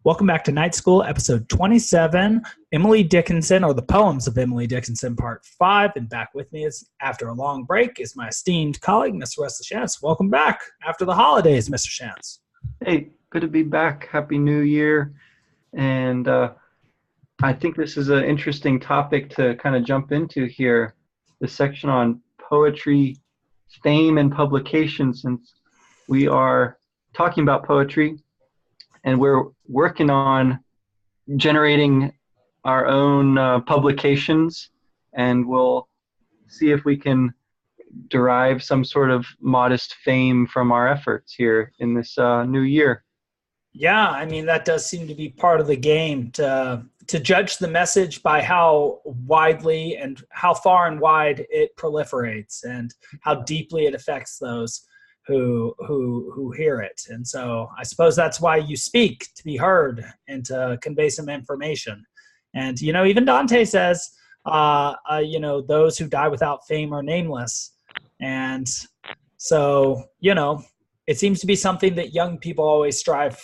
Welcome back to Night School, episode 27, Emily Dickinson, or the Poems of Emily Dickinson, part 5. And back with me is, after a long break, is my esteemed colleague, Mr. Wesley Schantz. Welcome back after the holidays, Mr. Schantz. Hey, good to be back. Happy New Year. And I think this is an interesting topic to kind of jump into here, the section on poetry, fame, and publication, since we are talking about poetry and we're working on generating our own publications, and we'll see if we can derive some sort of modest fame from our efforts here in this new year. Yeah, I mean, that does seem to be part of the game, to judge the message by how widely and how far and wide it proliferates and how deeply it affects those who hear it. And so I suppose that's why you speak, to be heard and to convey some information. And, you know, even Dante says, those who die without fame are nameless. And so, you know, it seems to be something that young people always strive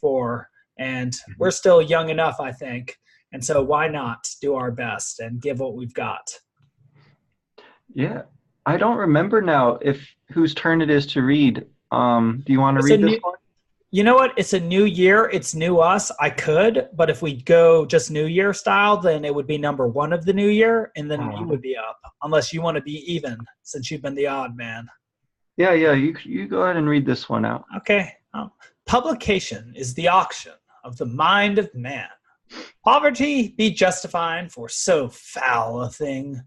for. And we're still young enough, I think. And so why not do our best and give what we've got? Yeah. I don't remember now whose turn it is to read. Do you want to read this one? You know what? It's a new year. It's new us. I could, but if we go just New Year style, then it would be number 1 of the new year, and then you would be up, unless you want to be even, since you've been the odd man. Yeah. You go ahead and read this one out. Okay. Publication is the auction of the mind of man. Poverty be justifying for so foul a thing.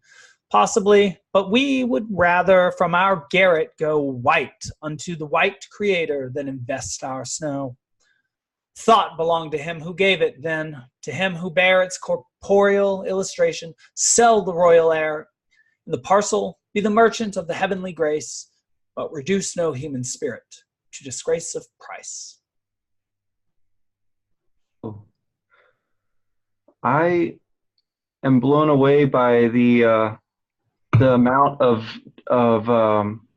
Possibly, but we would rather from our garret go white unto the white creator than invest our snow. Thought belonged to him who gave it, then to him who bare its corporeal illustration, sell the royal air. In the parcel be the merchant of the heavenly grace, but reduce no human spirit to disgrace of price. I am blown away by the amount of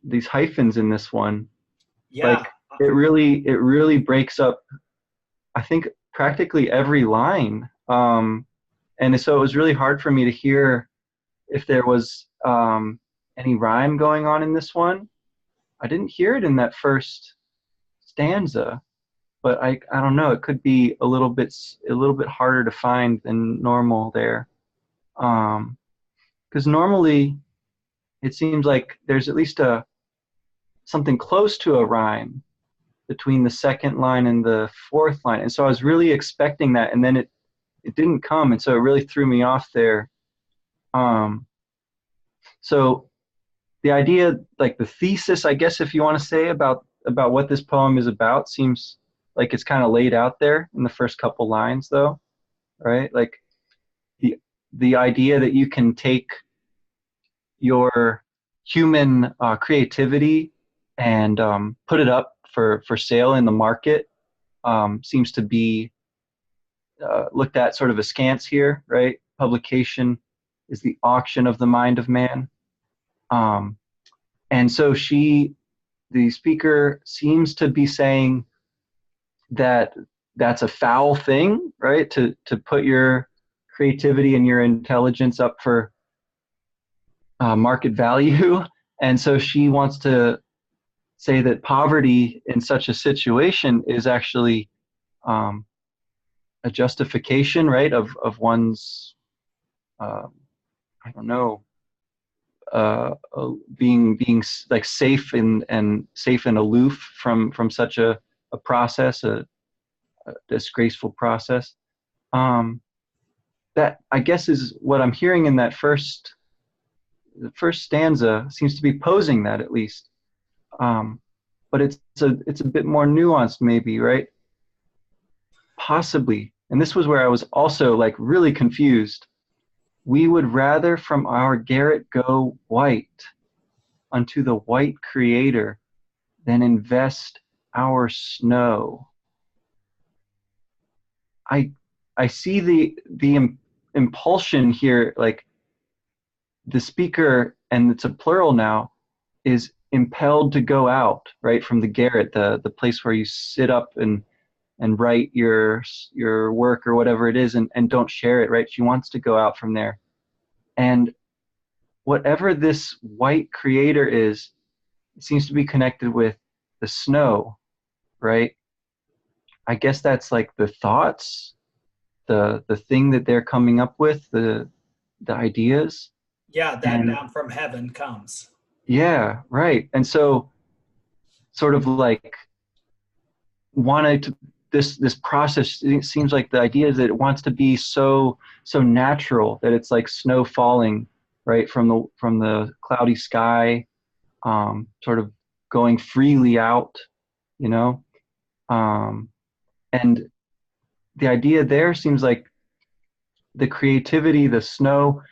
these hyphens in this one. Yeah. Like it really breaks up, I think, practically every line. And so it was really hard for me to hear if there was any rhyme going on in this one. I didn't hear it in that first stanza, but I don't know, it could be a little bit harder to find than normal there. Because normally it seems like there's at least something close to a rhyme between the second line and the fourth line. And so I was really expecting that, and then it didn't come, and so it really threw me off there. So the idea, like the thesis, I guess, if you want to say about what this poem is about, seems like it's kind of laid out there in the first couple lines, though, right? Like the idea that you can take your human creativity and put it up for sale in the market seems to be looked at sort of askance here, right? Publication is the auction of the mind of man. And so the speaker seems to be saying that that's a foul thing, right? To put your creativity and your intelligence up for market value. And so she wants to say that poverty in such a situation is actually a justification, right, of one's being like safe and aloof from such a process, a disgraceful process. That, I guess, is what I'm hearing in that the first stanza seems to be posing that, at least. But it's a bit more nuanced, maybe, right? Possibly. And this was where I was also like really confused. We would rather from our garret go white unto the white creator than invest our snow. I see the impulsion here, like the speaker, and it's a plural now, is impelled to go out, right, from the garret, the place where you sit up and and write your work or whatever it is, and don't share it, right? She wants to go out from there. And whatever this white creator is, it seems to be connected with the snow, right? I guess that's like the thoughts, the thing that they're coming up with, the ideas. Yeah, that And down from heaven comes. yeah, right. And so sort of like wanted to, this process, it seems like the idea is that it wants to be so natural that it's like snow falling right from the cloudy sky, sort of going freely out, you know. And the idea there seems like the creativity, the snow,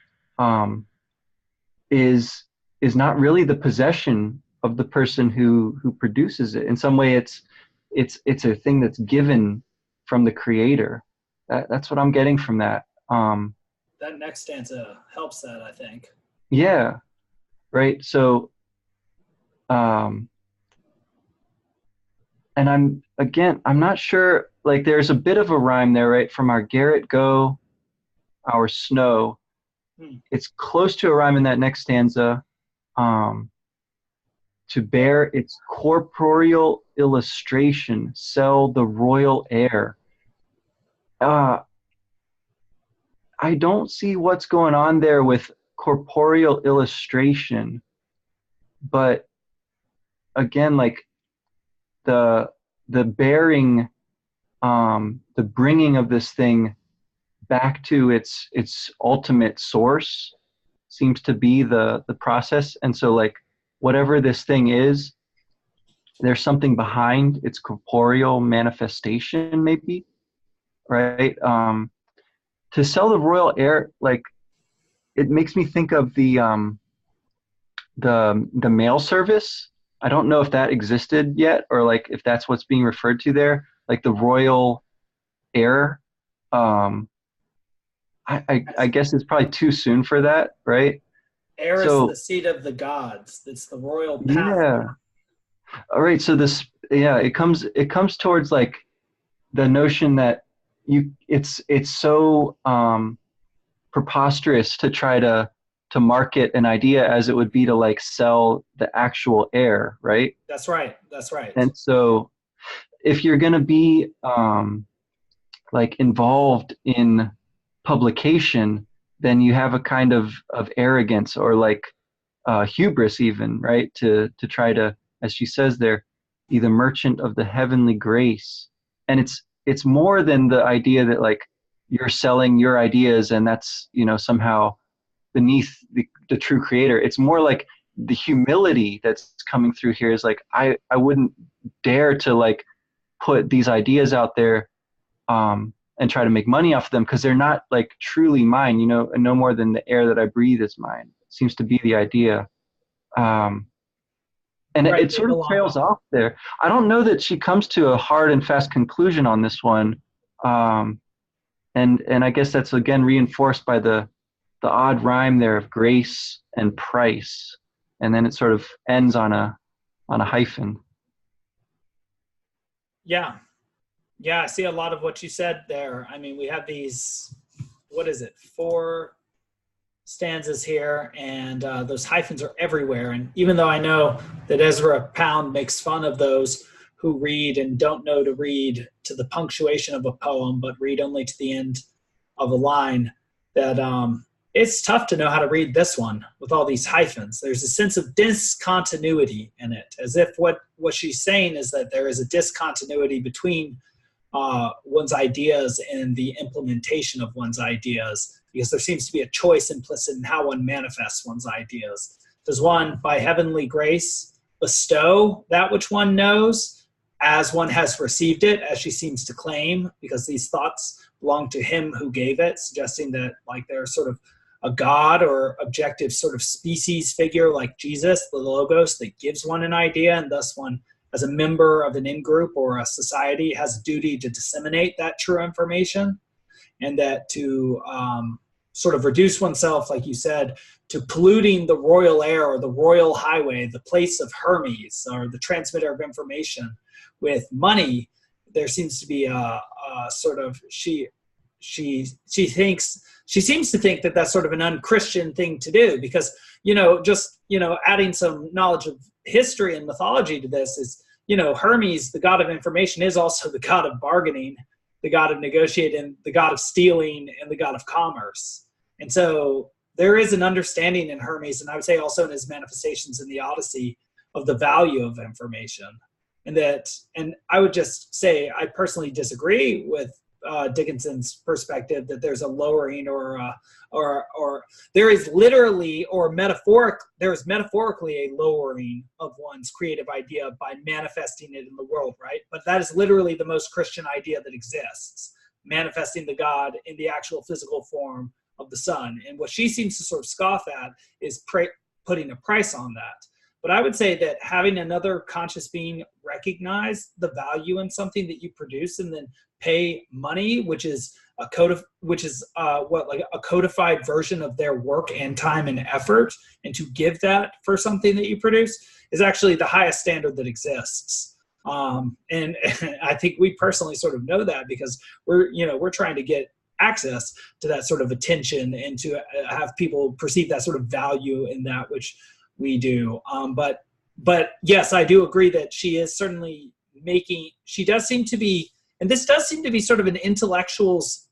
is not really the possession of the person who produces it. In some way, it's a thing that's given from the creator. That's what I'm getting from that. That next stanza helps that, I think. Yeah, right. So, and I'm not sure. Like, there's a bit of a rhyme there, right? From our garret go, our snow. It's close to a rhyme in that next stanza. To bear its corporeal illustration, sell the royal air. I don't see what's going on there with corporeal illustration, but again, like the bearing, the bringing of this thing back to its ultimate source seems to be the process. And so, like, whatever this thing is, there's something behind its corporeal manifestation, maybe, right? To sell the royal air, like, it makes me think of the mail service. I don't know if that existed yet, or like if that's what's being referred to there, like the royal air. I guess it's probably too soon for that, right? Air is the seat of the gods. It's the royal path. Yeah. All right. So this, yeah, it comes towards like the notion that it's so preposterous to try to market an idea as it would be to like sell the actual air, right? That's right. And so if you're going to be like involved in publication, then you have a kind of arrogance or like hubris even, right? To try to, as she says there, be the merchant of the heavenly grace. And it's more than the idea that like you're selling your ideas and that's, you know, somehow beneath the true creator. It's more like the humility that's coming through here is like, I wouldn't dare to like put these ideas out there and try to make money off of them because they're not like truly mine, you know, and no more than the air that I breathe is mine. Seems to be the idea. And right, it sort of trails off there. I don't know that she comes to a hard and fast conclusion on this one. And I guess that's again reinforced by the odd rhyme there of grace and price. And then it sort of ends on a hyphen. Yeah. Yeah, I see a lot of what you said there. I mean, we have these, 4 stanzas here, and those hyphens are everywhere. And even though I know that Ezra Pound makes fun of those who read and don't know to read to the punctuation of a poem, but read only to the end of a line, that it's tough to know how to read this one with all these hyphens. There's a sense of discontinuity in it, as if what she's saying is that there is a discontinuity between one's ideas and the implementation of one's ideas, because there seems to be a choice implicit in how one manifests one's ideas. Does one, by heavenly grace, bestow that which one knows as one has received it, as she seems to claim, because these thoughts belong to him who gave it, suggesting that like they're sort of a god or objective sort of species figure like Jesus, the Logos, that gives one an idea, and thus one, as a member of an in-group or a society, has a duty to disseminate that true information, and that to sort of reduce oneself, like you said, to polluting the royal air or the royal highway, the place of Hermes or the transmitter of information with money, there seems to be a sort of she seems to think that that's sort of an unchristian thing to do, because just adding some knowledge of history and mythology to this is, Hermes, the god of information, is also the god of bargaining, the god of negotiating, the god of stealing, and the god of commerce. And so there is an understanding in Hermes, and I would say also in his manifestations in the Odyssey, of the value of information. And I would just say I personally disagree with Dickinson's perspective that there's a lowering or there is literally there is metaphorically a lowering of one's creative idea by manifesting it in the world, right? But that is literally the most Christian idea that exists, manifesting the God in the actual physical form of the sun. And what she seems to sort of scoff at is putting a price on that. But I would say that having another conscious being recognize the value in something that you produce and then pay money, which is a codified version of their work and time and effort, and to give that for something that you produce, is actually the highest standard that exists. And I think we personally sort of know that, because we're trying to get access to that sort of attention and to have people perceive that sort of value in that which we do. But yes, I do agree that she is certainly she does seem to be, and this does seem to be sort of an intellectual's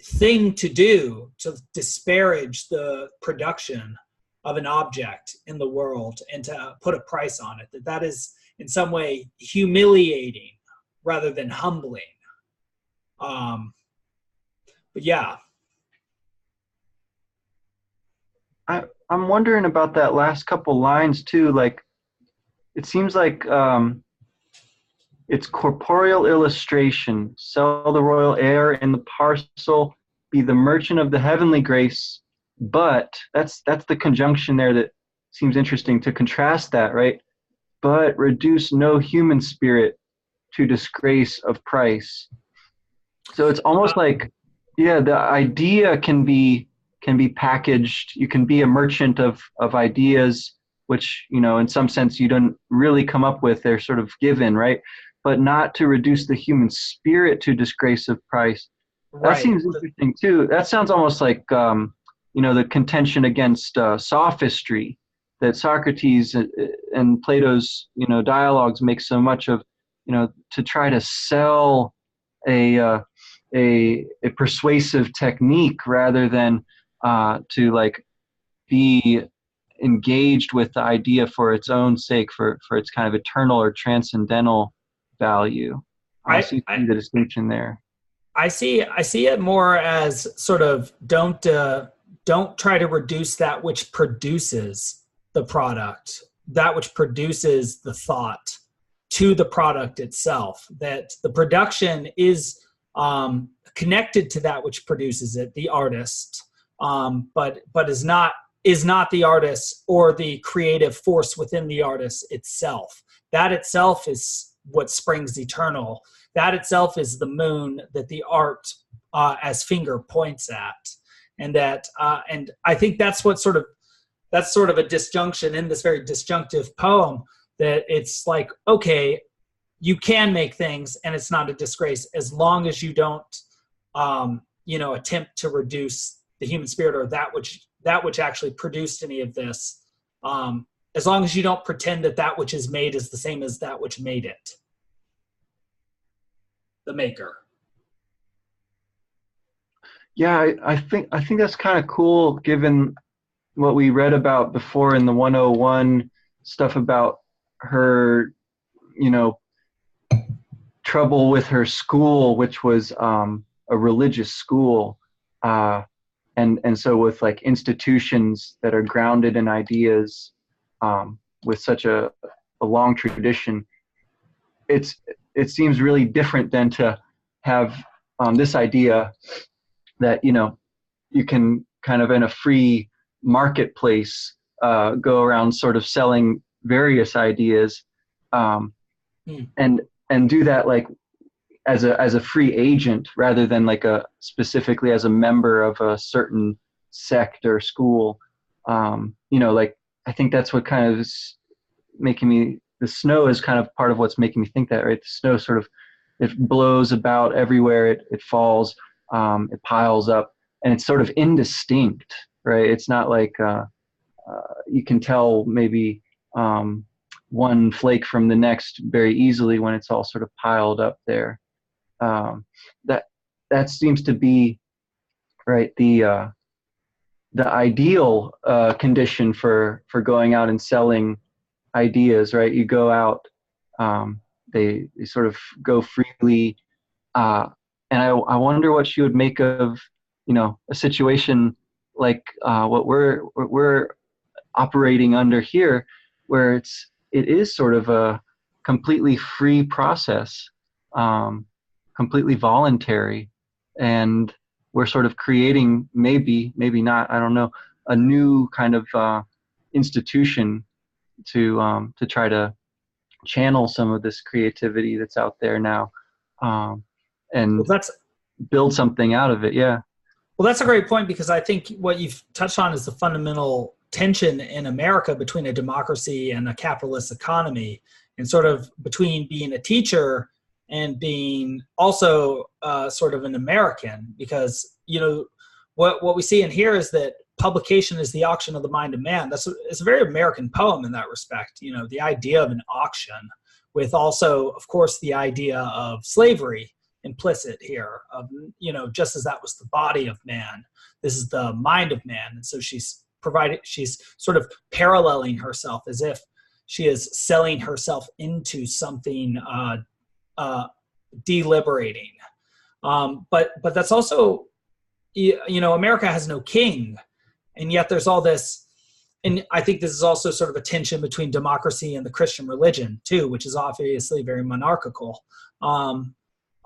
thing to do, to disparage the production of an object in the world and to put a price on it, that is in some way humiliating rather than humbling. But yeah. I'm wondering about that last couple lines too. Like, it seems like it's corporeal illustration. Sell the royal heir in the parcel, be the merchant of the heavenly grace. But that's the conjunction there that seems interesting to contrast that, right? But reduce no human spirit to disgrace of price. So it's almost like, yeah, the idea can be packaged. You can be a merchant of ideas, which, in some sense you don't really come up with. They're sort of given, right? But not to reduce the human spirit to disgrace of price. That Right. seems interesting too. That sounds almost like, the contention against sophistry that Socrates and Plato's, dialogues make so much of, to try to sell a persuasive technique rather than to like be engaged with the idea for its own sake, for its kind of eternal or transcendental value. I see the distinction there. I see it more as sort of don't try to reduce that which produces the product, that which produces the thought, to the product itself. That the production is connected to that which produces it, the artist, but is not the artist or the creative force within the artist itself. That itself is what springs eternal. That itself is the moon that the art as finger points at. And and I think that's sort of a disjunction in this very disjunctive poem, that it's like, okay, you can make things and it's not a disgrace as long as you don't attempt to reduce the human spirit or that which actually produced any of this, as long as you don't pretend that which is made is the same as that which made it, the maker. Yeah, I think that's kind of cool, given what we read about before in the 101 stuff about her, trouble with her school, which was a religious school, and so with like institutions that are grounded in ideas, with such a long tradition, it seems really different than to have this idea that you can kind of in a free marketplace go around sort of selling various ideas, and do that like as a free agent rather than like specifically as a member of a certain sect or school. Like I think that's what kind of is making me the snow is kind of part of what's making me think that, right? The snow sort of, it blows about everywhere, it falls, it piles up, and it's sort of indistinct, right? It's not like you can tell maybe one flake from the next very easily when it's all sort of piled up there. That seems to be, right, the ideal condition for going out and selling ideas, right? You go out, they sort of go freely, and I wonder what she would make of, a situation like what we're operating under here, where it is sort of a completely free process, completely voluntary, and we're sort of creating, maybe not, I don't know, a new kind of institution to try to channel some of this creativity that's out there now, and build something out of it. Yeah. Well, that's a great point, because I think what you've touched on is the fundamental tension in America between a democracy and a capitalist economy, and sort of between being a teacher and being also sort of an American, because, what we see in here is that publication is the auction of the mind of man. It's a very American poem in that respect, the idea of an auction, with also, of course, the idea of slavery implicit here, of, just as that was the body of man, this is the mind of man. And so she's sort of paralleling herself, as if she is selling herself into something deliberating. But that's also, America has no king, and yet there's all this, and I think this is also sort of a tension between democracy and the Christian religion too, which is obviously very monarchical.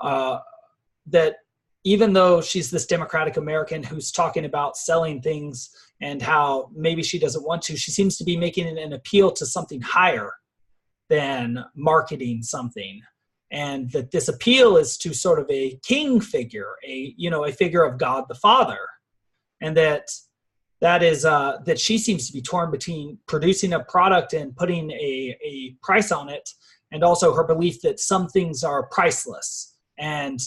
That even though she's this democratic American who's talking about selling things and how maybe she doesn't want to, she seems to be making an appeal to something higher than marketing something. And that this appeal is to sort of a king figure, a figure of God the Father. And that she seems to be torn between producing a product and putting a price on it, and also her belief that some things are priceless and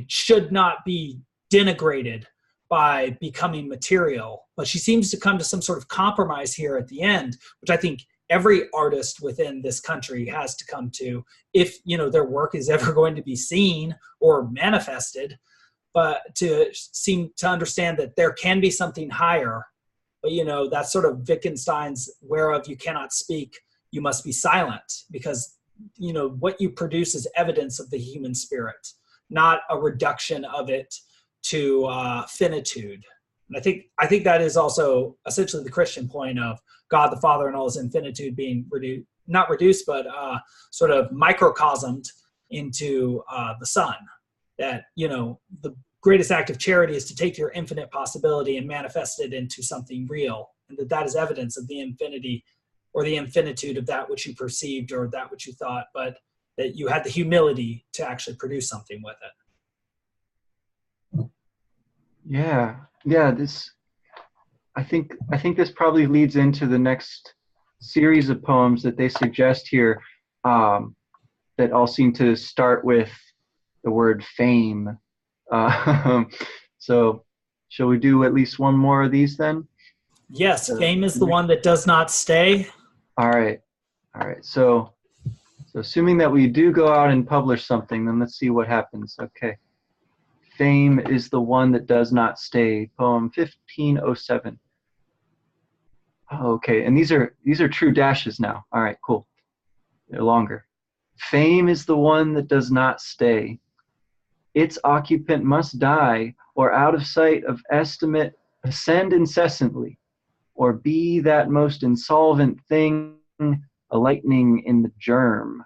should not be denigrated by becoming material. But she seems to come to some sort of compromise here at the end, which I think every artist within this country has to come to, if their work is ever going to be seen or manifested, but to seem to understand that there can be something higher. But that's sort of Wittgenstein's whereof you cannot speak, you must be silent, because what you produce is evidence of the human spirit, not a reduction of it to finitude. And I think that is also essentially the Christian point of God the Father and all his infinitude being not reduced, but sort of microcosmed into the Son. That, the greatest act of charity is to take your infinite possibility and manifest it into something real. And that is evidence of the infinity or the infinitude of that which you perceived or that which you thought, but that you had the humility to actually produce something with it. Yeah. I think this probably leads into the next series of poems that they suggest here, that all seem to start with the word fame. So shall we do at least one more of these then? Yes, fame is the one that does not stay. All right. So assuming that we do go out and publish something, then let's see what happens. Okay. Fame is the one that does not stay. Poem 1507. Okay, and these are true dashes now. All right, cool. They're longer. Fame is the one that does not stay. Its occupant must die, or out of sight of estimate ascend incessantly, or be that most insolvent thing, a lightning in the germ,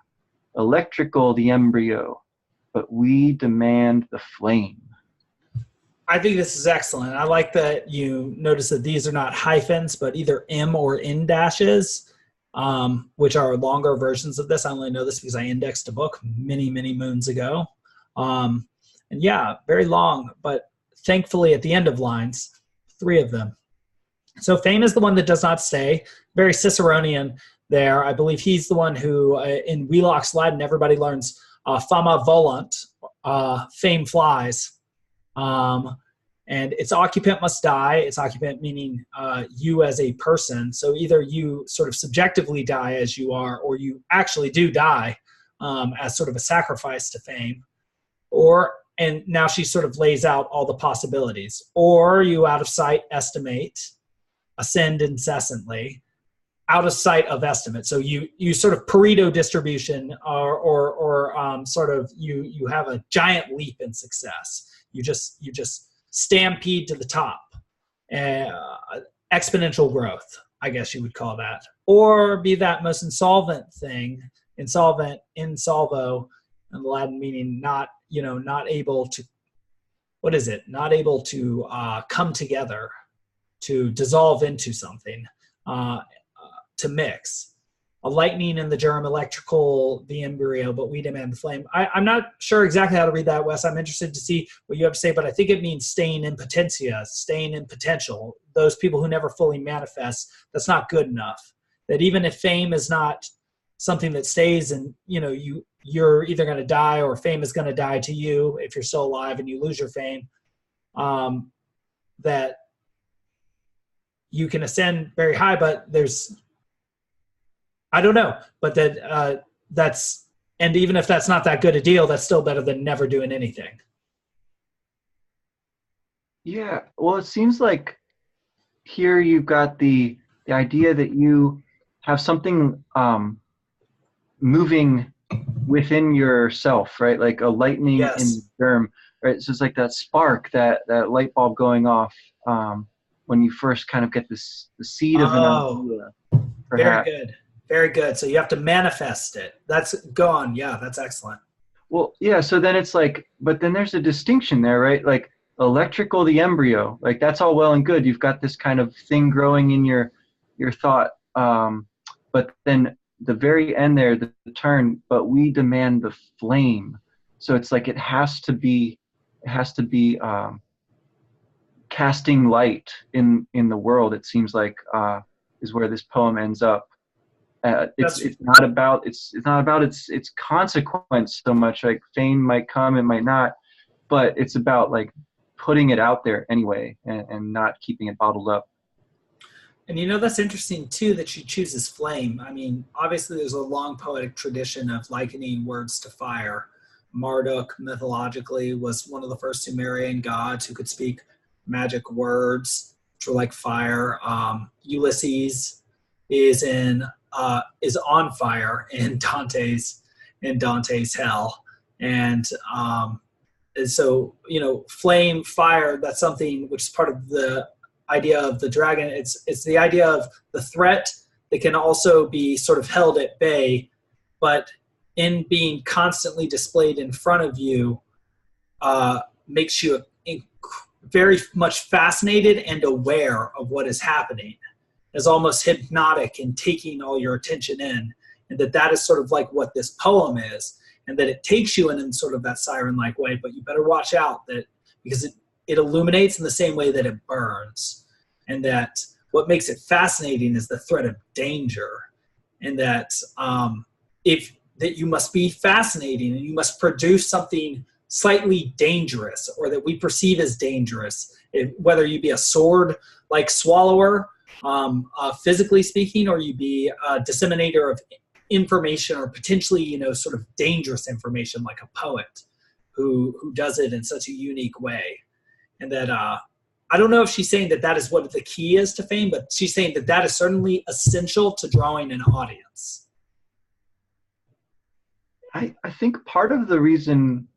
electrical the embryo, but we demand the flame. I think this is excellent. I like that you notice that these are not hyphens, but either M or in dashes, which are longer versions of this. I only know this because I indexed a book many, many moons ago. And yeah, very long, but thankfully at the end of lines, 3 of them. So fame is the one that does not stay, very Ciceronian, there. I believe he's the one who, in Wheelock's Latin, everybody learns fama volant, fame flies. And its occupant must die. Its occupant meaning you as a person. So either you sort of subjectively die as you are, or you actually do die as sort of a sacrifice to fame. And now she sort of lays out all the possibilities. Or you out of sight estimate, ascend incessantly, out of sight of estimate. So you sort of Pareto distribution, or sort of you have a giant leap in success. You just stampede to the top, exponential growth, I guess you would call that. Or be that most insolvent thing, insolvent, insolvo, in Latin meaning not able to, what is it? Not able to come together, to dissolve into something, to mix. A lightning in the germ, electrical, the embryo, but we demand the flame. I'm not sure exactly how to read that, Wes. I'm interested to see what you have to say, but I think it means staying in potentia, staying in potential. Those people who never fully manifest, that's not good enough. That even if fame is not something that stays, and you're either going to die, or fame is going to die to you if you're still alive and you lose your fame, that you can ascend very high, but I don't know, but and even if that's not that good a deal, that's still better than never doing anything. Yeah, well, it seems like here you've got the idea that you have something moving within yourself, right? Like a lightning in the germ, right? So it's like that spark, that light bulb going off when you first kind of get the seed of an idea. Perhaps. Very good. Very good. So you have to manifest it. Go on. Yeah, that's excellent. Well, yeah. So then it's like, but then there's a distinction there, right? Like electrical, the embryo, like that's all well and good. You've got this kind of thing growing in your thought. But then the very end there, the turn, but we demand the flame. So it's like, it has to be casting light in the world. It seems like is where this poem ends up. It's not about its consequence so much. Like fame might come, it might not, but it's about like putting it out there anyway, and not keeping it bottled up. And that's interesting too, that she chooses flame. I mean, obviously there's a long poetic tradition of likening words to fire. Marduk mythologically was one of the first Sumerian gods who could speak magic words, which were like fire. Ulysses is on fire in Dante's hell, and so flame, fire, that's something which is part of the idea of the dragon. It's the idea of the threat that can also be sort of held at bay, but in being constantly displayed in front of you makes you very much fascinated and aware of what is happening, is almost hypnotic in taking all your attention in, and that is sort of like what this poem is, and that it takes you in sort of that siren-like way, but you better watch out because it illuminates in the same way that it burns, and that what makes it fascinating is the threat of danger, and that that you must be fascinating and you must produce something slightly dangerous, or that we perceive as dangerous, whether you be a sword-like swallower, physically speaking, or you be a disseminator of information, or potentially, sort of dangerous information, like a poet who does it in such a unique way. And that, I don't know if she's saying that is what the key is to fame, but she's saying that is certainly essential to drawing an audience. I think part of the reason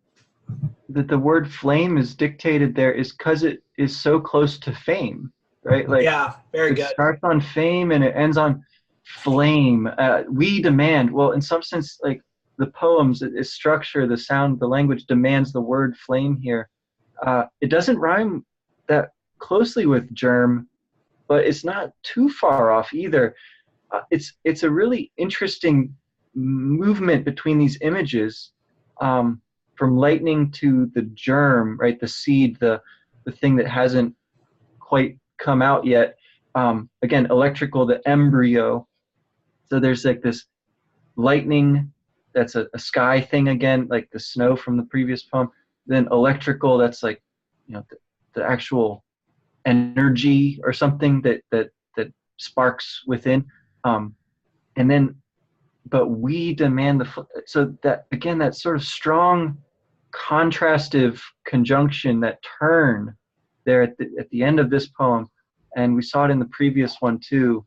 that the word flame is dictated there is because it is so close to fame, right? Like, yeah, very good. It starts on fame and it ends on flame. We demand. Well, in some sense, like the poems, its structure, the sound, the language demands the word flame here. It doesn't rhyme that closely with germ, but it's not too far off either. It's a really interesting movement between these images, from lightning to the germ, right? The seed, the thing that hasn't quite come out yet. Again, electrical, the embryo. So there's like this lightning, that's a sky thing again, like the snow from the previous poem. Then electrical, that's like, you know, the actual energy or something that sparks within. And then, but we demand so that, again, that sort of strong contrastive conjunction, that turn there at the end of this poem, and we saw it in the previous one too.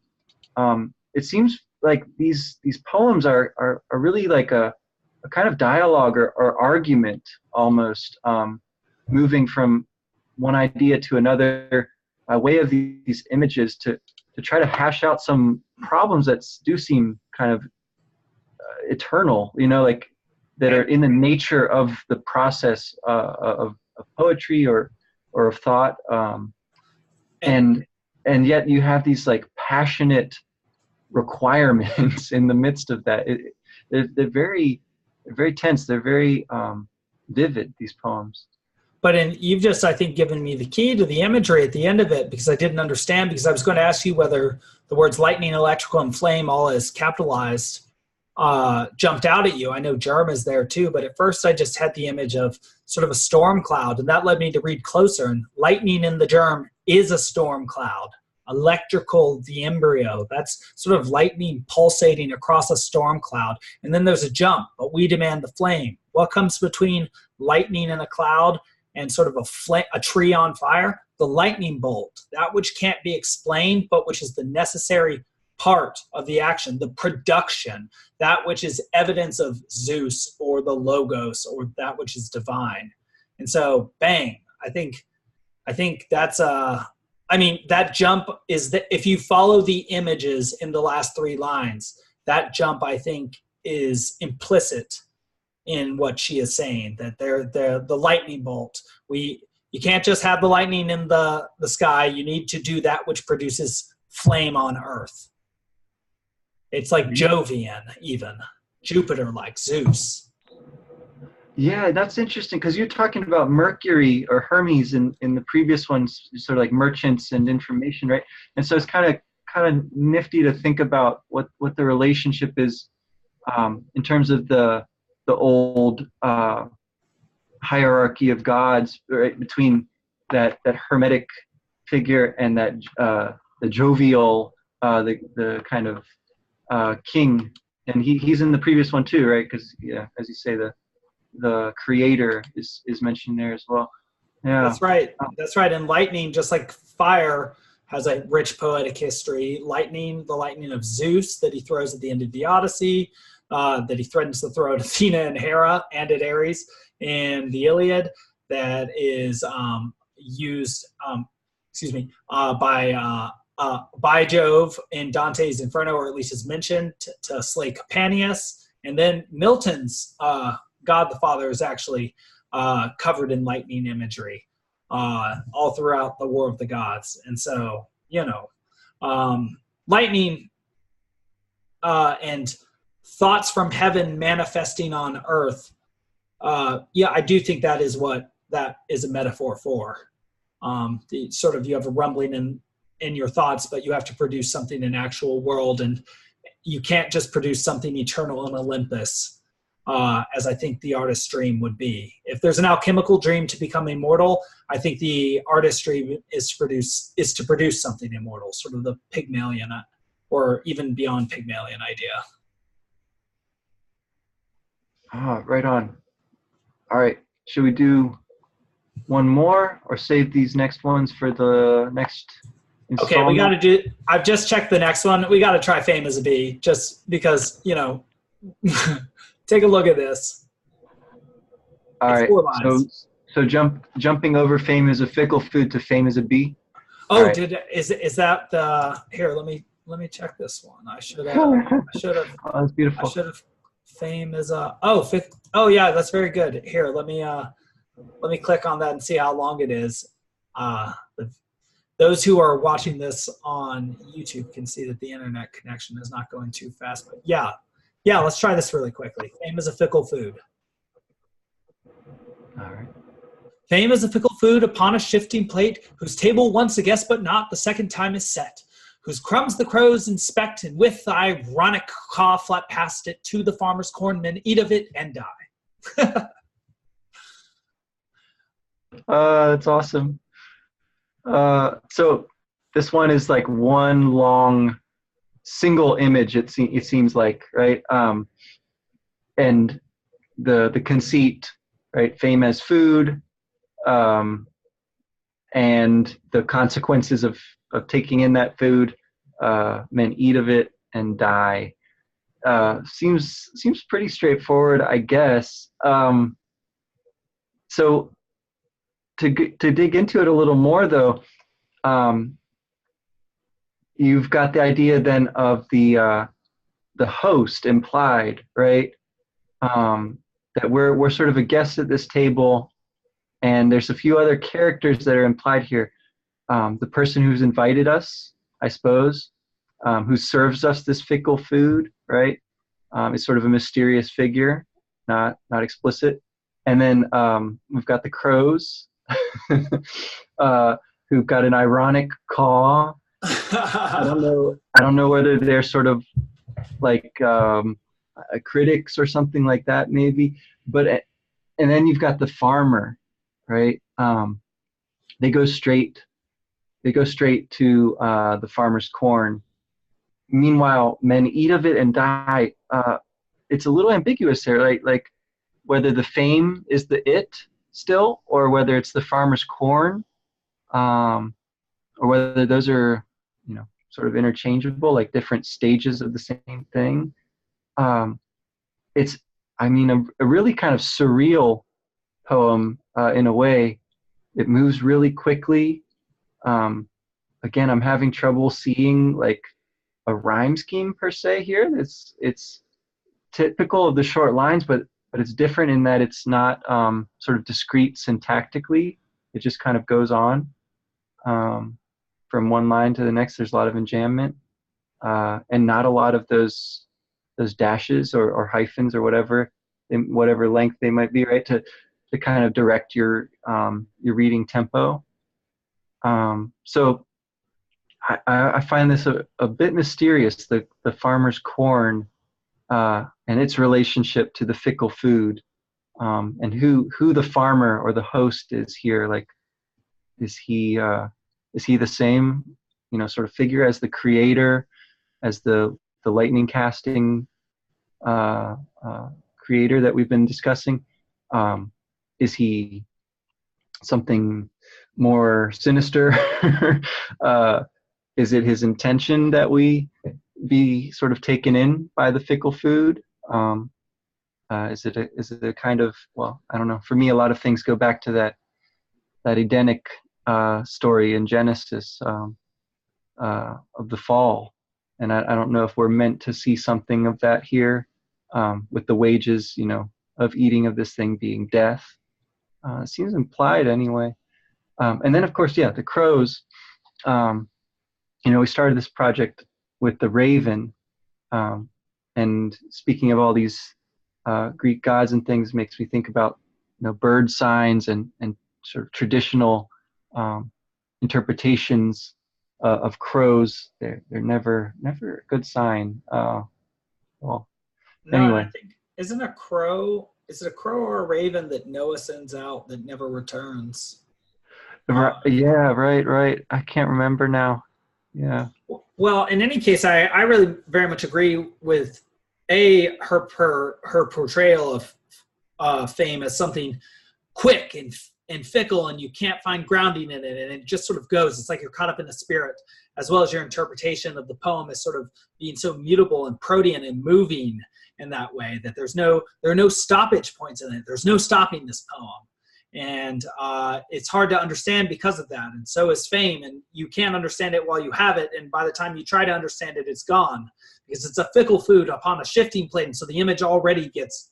It seems like these poems are really like a kind of dialogue or argument almost, moving from one idea to another, a way of these images to try to hash out some problems that do seem kind of eternal, you know, like that are in the nature of the process of poetry or of thought, and yet you have these like passionate requirements in the midst of that. They're very tense. They're very vivid, these poems. But you've just, I think, given me the key to the imagery at the end of it, because I didn't understand, because I was going to ask you whether the words lightning, electrical, and flame, all as capitalized, jumped out at you. I know germ is there too, but at first I just had the image of sort of a storm cloud, and that led me to read closer. And lightning in the germ is a storm cloud. Electrical, the embryo, that's sort of lightning pulsating across a storm cloud. And then there's a jump, but we demand the flame. What comes between lightning and a cloud and sort of a tree on fire? The lightning bolt, that which can't be explained, but which is the necessary part of the action, the production, that which is evidence of Zeus or the Logos or that which is divine. And so, bang, I think that's that jump is that if you follow the images in the last three lines, that jump, I think, is implicit in what she is saying, that they're the lightning bolt. You can't just have the lightning in the sky. You need to do that which produces flame on earth. It's like Jovian, even Jupiter, like Zeus. Yeah, that's interesting, because you're talking about Mercury or Hermes in the previous ones, sort of like merchants and information, right? And so it's kind of nifty to think about what the relationship is, in terms of the old hierarchy of gods, right, between that hermetic figure and that the jovial, the kind of king, and he's in the previous one too, right? Because, yeah, as you say, the creator is mentioned there as well. Yeah, that's right. And lightning, just like fire, has a rich poetic history. Lightning, the lightning of Zeus that he throws at the end of the Odyssey, that he threatens to throw at Athena and Hera and at Ares in the Iliad, that is used by Jove in Dante's Inferno, or at least is mentioned to slay Capaneus. And then Milton's God the Father is actually covered in lightning imagery all throughout the War of the Gods. And so, lightning and thoughts from heaven manifesting on earth, I do think that is what that is a metaphor for. The sort of, you have a rumbling in your thoughts, but you have to produce something in actual world, and you can't just produce something eternal in Olympus, as I think the artist's dream would be. If there's an alchemical dream to become immortal, I think the artist's dream is to produce something immortal, sort of the Pygmalion, or even beyond Pygmalion idea. Right on. All right, should we do one more, or save these next ones for the next installment? Okay, we got to do. I've just checked the next one. We got to try Fame as a Bee, just because, take a look at this. All right. So jumping over Fame as a Fickle Food to Fame as a Bee. Oh, right. Is that the here? Let me check this one. I should have. Oh, that's beautiful. I should have. Fame is a oh yeah, that's very good. Here, let me click on that and see how long it is. Those who are watching this on YouTube can see that the internet connection is not going too fast, but yeah, let's try this really quickly. Fame is a fickle food. All right. Fame is a fickle food upon a shifting plate, whose table once a guest but not, the second time is set, whose crumbs the crows inspect, and with ironic caw flat past it to the farmer's corn, men eat of it and die. That's awesome. So this one is like one long single image. It seems like, right? And the conceit, right? Fame as food, and the consequences of taking in that food. Men eat of it and die. Seems pretty straightforward, I guess. So to dig into it a little more, though, you've got the idea then of the host implied, right? That we're sort of a guest at this table, and there's a few other characters that are implied here. The person who's invited us, I suppose, who serves us this fickle food, right? Is sort of a mysterious figure, not explicit. And then we've got the crows, who've got an ironic caw. I don't know whether they're sort of like critics or something like that, maybe. But and then you've got the farmer, right? They go straight to the farmer's corn. Meanwhile, men eat of it and die. It's a little ambiguous there, like whether the fame is the it still, or whether it's the farmer's corn, or whether those are, sort of interchangeable, like different stages of the same thing. It's, a really kind of surreal poem in a way. It moves really quickly. Again, I'm having trouble seeing like a rhyme scheme per se here. It's typical of the short lines, but it's different in that it's not sort of discrete syntactically. It just kind of goes on from one line to the next. There's a lot of enjambment, and not a lot of those dashes or hyphens or whatever length they might be, right? To kind of direct your reading tempo. So I find this a bit mysterious, the farmer's corn, and its relationship to the fickle food, and who the farmer or the host is here. Like, is he the same, sort of figure as the creator, as the lightning casting creator that we've been discussing? Is he something more sinister? Is it his intention that we be sort of taken in by the fickle food? Is it a kind of, well, I don't know. For me, a lot of things go back to that Edenic story in Genesis of the fall, and I don't know if we're meant to see something of that here, with the wages, of eating of this thing being death. It seems implied anyway. And then, of course, the crows. We started this project with the raven, and speaking of all these Greek gods and things, makes me think about bird signs and sort of traditional interpretations of crows. They're never a good sign. Well, no, anyway, I think, is it a crow or a raven that Noah sends out that never returns? Yeah, right. I can't remember now. Yeah. Well, in any case, I really very much agree with her portrayal of fame as something quick and fickle, and you can't find grounding in it, and it just sort of goes. It's like you're caught up in the spirit, as well as your interpretation of the poem as sort of being so mutable and protean and moving in that way that there are no stoppage points in it. There's no stopping this poem. And it's hard to understand because of that. And so is fame. And you can't understand it while you have it. And by the time you try to understand it, it's gone, because it's a fickle food upon a shifting plate. And so the image already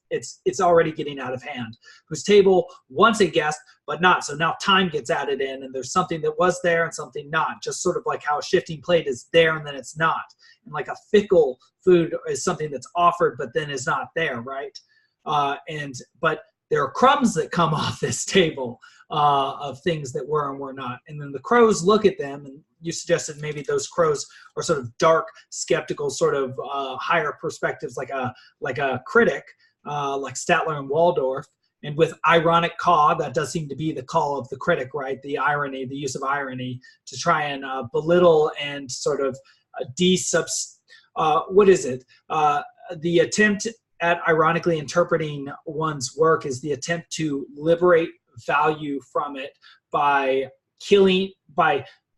it's already getting out of hand. Whose table once a guest, but not. So now time gets added in, and there's something that was there and something not. Just sort of like how a shifting plate is there and then it's not. And like a fickle food is something that's offered but then is not there, right? But there are crumbs that come off this table, of things that were and were not. And then the crows look at them, and you suggested maybe those crows are sort of dark, skeptical, sort of higher perspectives, like a critic, like Statler and Waldorf. And with ironic caw, that does seem to be the call of the critic, right? The irony, the use of irony to try and belittle and sort of what is it? The attempt at ironically interpreting one's work is the attempt to liberate value from it by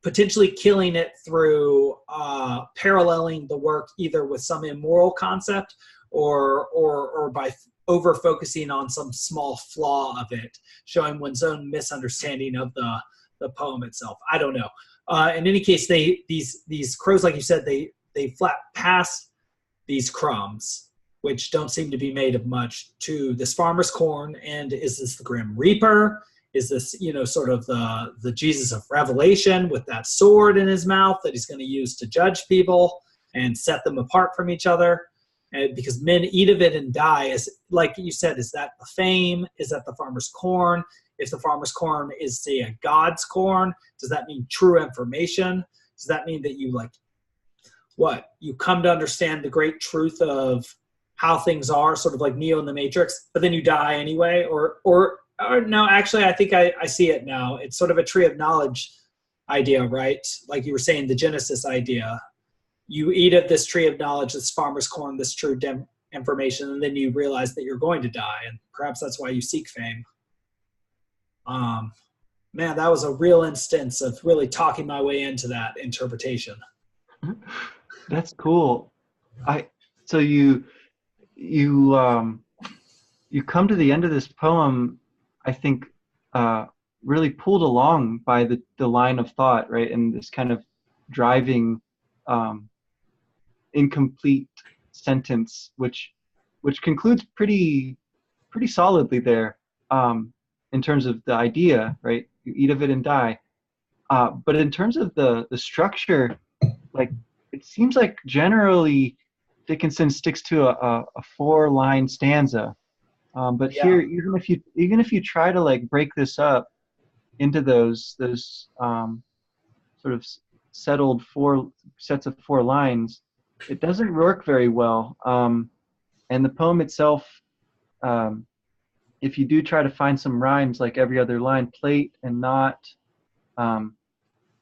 potentially killing it through paralleling the work either with some immoral concept or by over focusing on some small flaw of it, showing one's own misunderstanding of the poem itself. I don't know. In any case, these crows, like you said, they flat pass these crumbs, which don't seem to be made of much, to this farmer's corn. And is this the Grim Reaper? Is this, sort of the Jesus of Revelation with that sword in his mouth that he's going to use to judge people and set them apart from each other? And because men eat of it and die, is, like you said, is that the fame? Is that the farmer's corn? If the farmer's corn is, say, a God's corn, does that mean true information? Does that mean that you come to understand the great truth of how things are, sort of like Neo in the Matrix, but then you die anyway? Or no, actually, I think I see it now. It's sort of a tree of knowledge idea, right? Like you were saying, the Genesis idea. You eat of this tree of knowledge, this farmer's corn, this true information, and then you realize that you're going to die. And perhaps that's why you seek fame. Man, that was a real instance of really talking my way into that interpretation. That's cool. So you come to the end of this poem, I think, really pulled along by the line of thought, right? And this kind of driving, incomplete sentence, which concludes pretty solidly there, in terms of the idea, right? You eat of it and die. But in terms of the structure, like, it seems like generally Dickinson sticks to a 4-line stanza. But yeah. Here, even if you try to like break this up into those sort of settled 4 sets of 4 lines, it doesn't work very well. And the poem itself, if you do try to find some rhymes, like every other line, plate and not,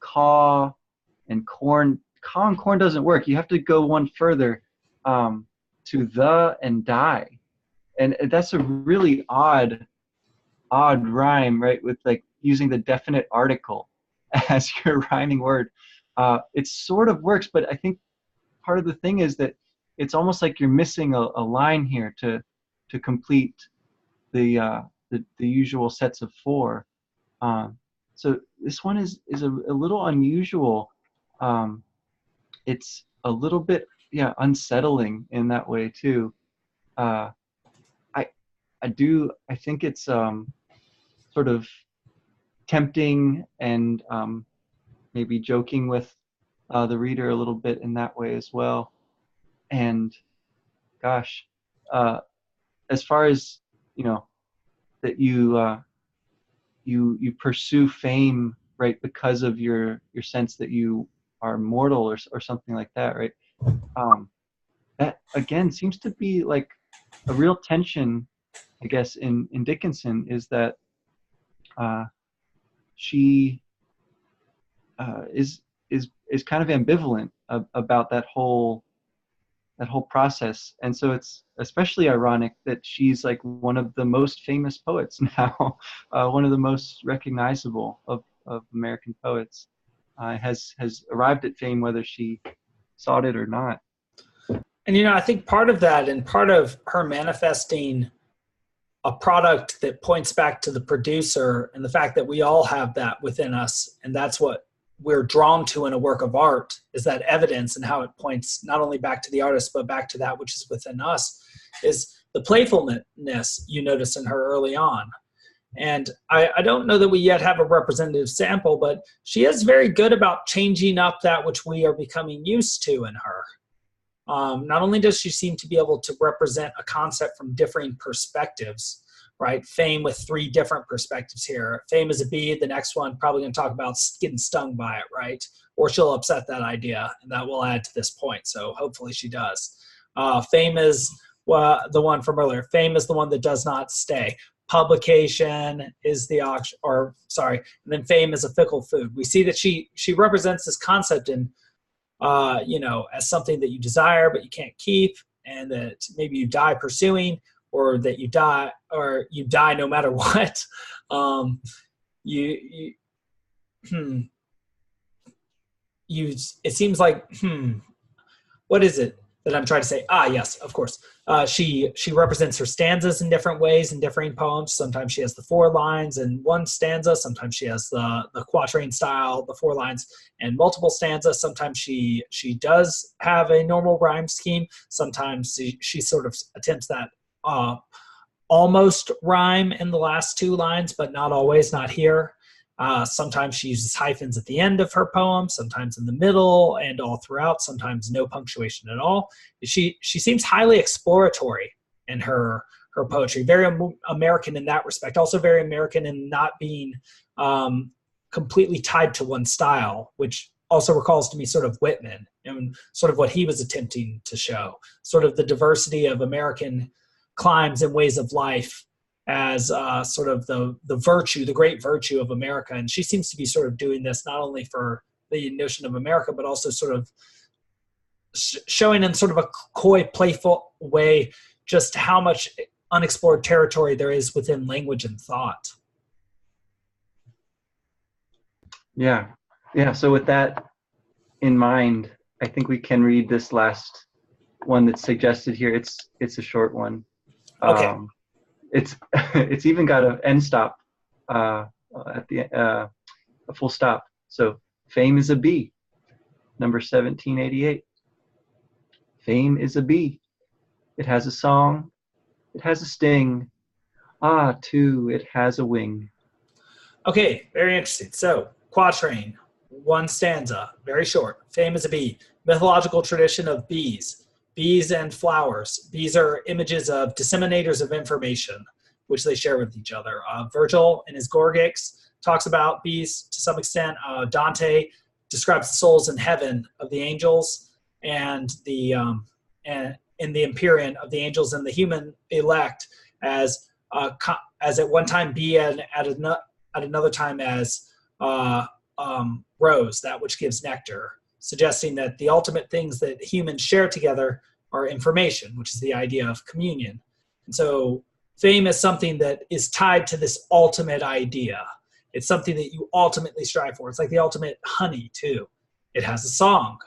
caw and corn. Caw and corn doesn't work. You have to go one further, to the and die. And that's a really odd rhyme, right? With like using the definite article as your rhyming word. It sort of works, but I think part of the thing is that it's almost like you're missing a line here to complete the usual sets of 4. So this one is a little unusual. It's a little bit, unsettling in that way too. I think it's sort of tempting and maybe joking with the reader a little bit in that way as well. And gosh, as far as that you pursue fame, right, because of your sense that you are mortal or something like that, right? That again seems to be like a real tension, I guess, in Dickinson, is that she is kind of ambivalent about that whole process. And so it's especially ironic that she's like one of the most famous poets now, one of the most recognizable of American poets, has arrived at fame whether she sought it or not. And I think part of that, and part of her manifesting a product that points back to the producer, and the fact that we all have that within us, and that's what we're drawn to in a work of art, is that evidence, and how it points not only back to the artist but back to that which is within us, is the playfulness you notice in her early on. And I don't know that we yet have a representative sample, but she is very good about changing up that which we are becoming used to in her. Not only does she seem to be able to represent a concept from differing perspectives, right? Fame with three different perspectives here. Fame is a bee. The next one probably going to talk about getting stung by it, right? Or she'll upset that idea, and that will add to this point. So hopefully she does. Fame is the one from earlier. Fame is the one that does not stay. Publication is the auction, or sorry, and then fame is a fickle food. We see that she represents this concept in, as something that you desire but you can't keep, and that maybe you die pursuing, or that you die no matter what. It seems like, what is it that I'm trying to say? Yes, of course. She represents her stanzas in different ways in differing poems. Sometimes she has the 4 lines in one stanza. Sometimes she has the quatrain style, the 4 lines and multiple stanzas. Sometimes she does have a normal rhyme scheme. Sometimes she sort of attempts that almost rhyme in the last 2 lines, but not always, not here. Sometimes she uses hyphens at the end of her poem, sometimes in the middle and all throughout, sometimes no punctuation at all. She seems highly exploratory in her poetry, very American in that respect, also very American in not being completely tied to one style, which also recalls to me sort of Whitman and sort of what he was attempting to show, sort of the diversity of American climes and ways of life as sort of the virtue, the great virtue of America. And she seems to be sort of doing this not only for the notion of America, but also sort of showing in sort of a coy, playful way just how much unexplored territory there is within language and thought. Yeah. So with that in mind, I think we can read this last one that's suggested here. It's a short one. Okay. It's even got an end stop at the a full stop. So fame is a bee, number 1788. Fame is a bee. It has a song. It has a sting. Too, it has a wing. Okay, very interesting. So quatrain, 1 stanza, very short. Fame is a bee. Mythological tradition of bees. Bees and flowers. Bees are images of disseminators of information, which they share with each other. Virgil in his Gorgics talks about bees to some extent. Dante describes the souls in heaven of the angels and and in the Empyrean of the angels and the human elect as at one time bee and at another time as rose, that which gives nectar, suggesting that the ultimate things that humans share together are information, which is the idea of communion. And so fame is something that is tied to this ultimate idea. It's something that you ultimately strive for. It's like the ultimate honey, too. It has a song,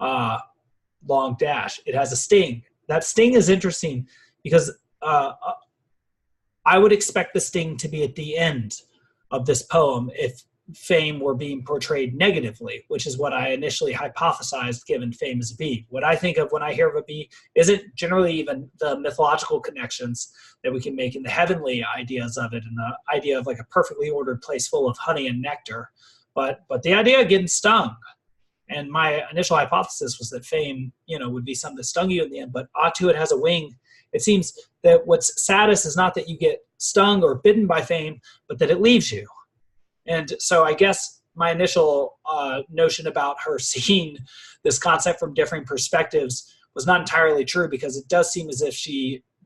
long dash. It has a sting. That sting is interesting because I would expect the sting to be at the end of this poem if fame were being portrayed negatively, which is what I initially hypothesized given fame as a bee. What I think of when I hear of a bee isn't generally even the mythological connections that we can make in the heavenly ideas of it and the idea of like a perfectly ordered place full of honey and nectar, but the idea of getting stung. And my initial hypothesis was that fame, would be something that stung you in the end, but too, it has a wing. It seems that what's saddest is not that you get stung or bitten by fame, but that it leaves you. And so I guess my initial notion about her seeing this concept from different perspectives was not entirely true, because it does seem as if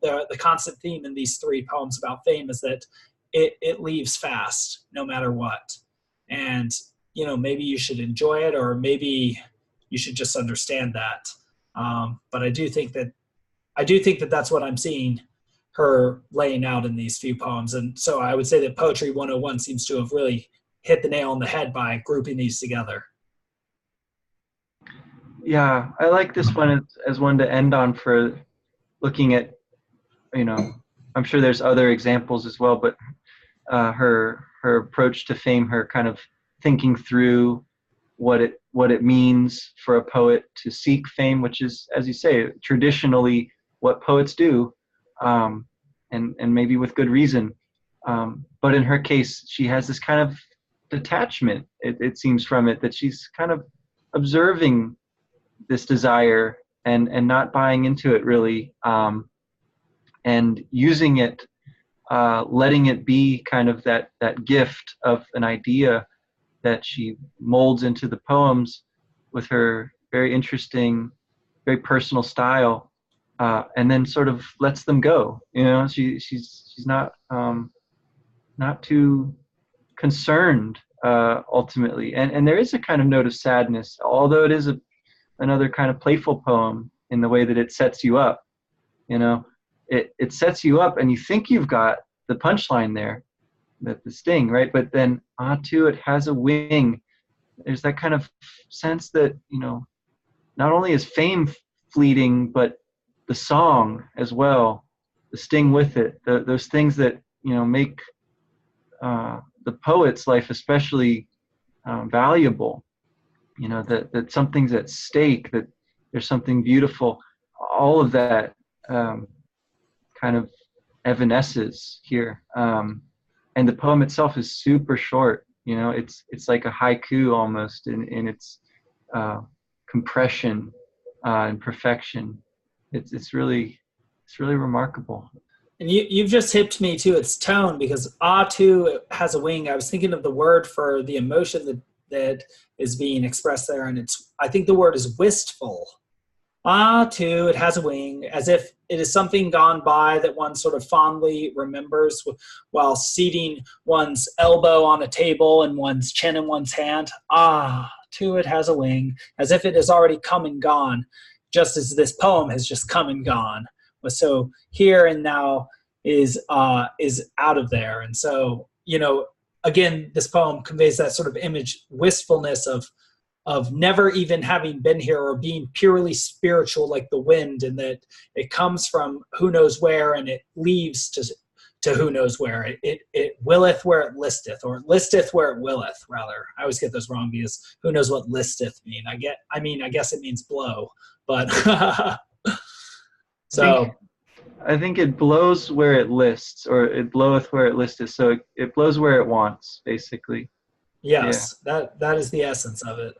the constant theme in these 3 poems about fame is that it leaves fast no matter what. And, maybe you should enjoy it, or maybe you should just understand that. But I do think that that's what I'm seeing her laying out in these few poems. And so I would say that Poetry 101 seems to have really hit the nail on the head by grouping these together. Yeah, I like this one as one to end on for looking at, I'm sure there's other examples as well, but her approach to fame, her kind of thinking through what it means for a poet to seek fame, which is, as you say, traditionally what poets do. And maybe with good reason. But in her case, she has this kind of detachment, it seems from it, that she's kind of observing this desire and not buying into it really, and using it letting it be kind of that gift of an idea that she molds into the poems with her very interesting, very personal style, and then sort of lets them go. You know, she's not too concerned ultimately, and there is a kind of note of sadness, although it is another kind of playful poem in the way that it sets you up. You know, it sets you up, and you think you've got the punchline there, that the sting, right? But then, too, it has a wing. There's that kind of sense that, you know, not only is fame fleeting, but the song as well, the sting with it, those things that, you know, make the poet's life especially valuable. You know, that something's at stake, that there's something beautiful. All of that kind of evanesces here. And the poem itself is super short. You know, it's like a haiku almost in its compression and perfection. It's really remarkable. And you've just hipped me to its tone, because too has a wing. I was thinking of the word for the emotion that is being expressed there, and I think the word is wistful. Too, it has a wing, as if it is something gone by that one sort of fondly remembers while seating one's elbow on a table and one's chin in one's hand. Too, it has a wing, as if it has already come and gone, just as this poem has just come and gone. So here and now is out of there. And so, you know, again, this poem conveys that sort of image, wistfulness of never even having been here, or being purely spiritual like the wind, and that it comes from who knows where and it leaves to who knows where. It willeth where it listeth, or it listeth where it willeth, rather. I always get those wrong, because who knows what listeth mean. I guess it means blow, but so I think it blows where it lists, or it bloweth where it listeth. So it blows where it wants, basically. yes, yeah. That is the essence of it.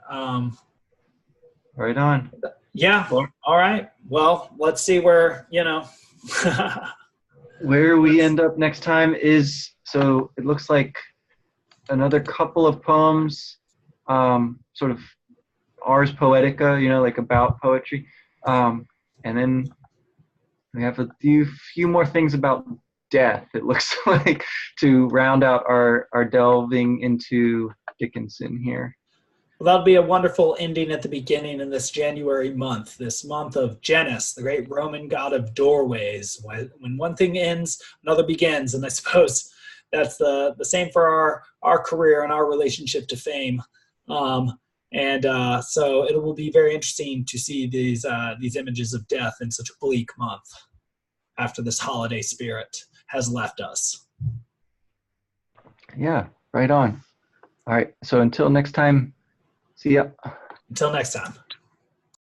Right on. Yeah. All right. Well, let's see where, you know. Where we end up next time is, so it looks like another couple of poems, sort of ars poetica, you know, like about poetry. And then we have a few more things about death, it looks like, to round out our delving into Dickinson here. Well, that'll be a wonderful ending at the beginning in this January month, this month of Janus, the great Roman god of doorways. When one thing ends, another begins. And I suppose that's the same for our career and our relationship to fame. So it will be very interesting to see these images of death in such a bleak month after this holiday spirit has left us. Yeah, right on. All right. So until next time, see ya. Until next time.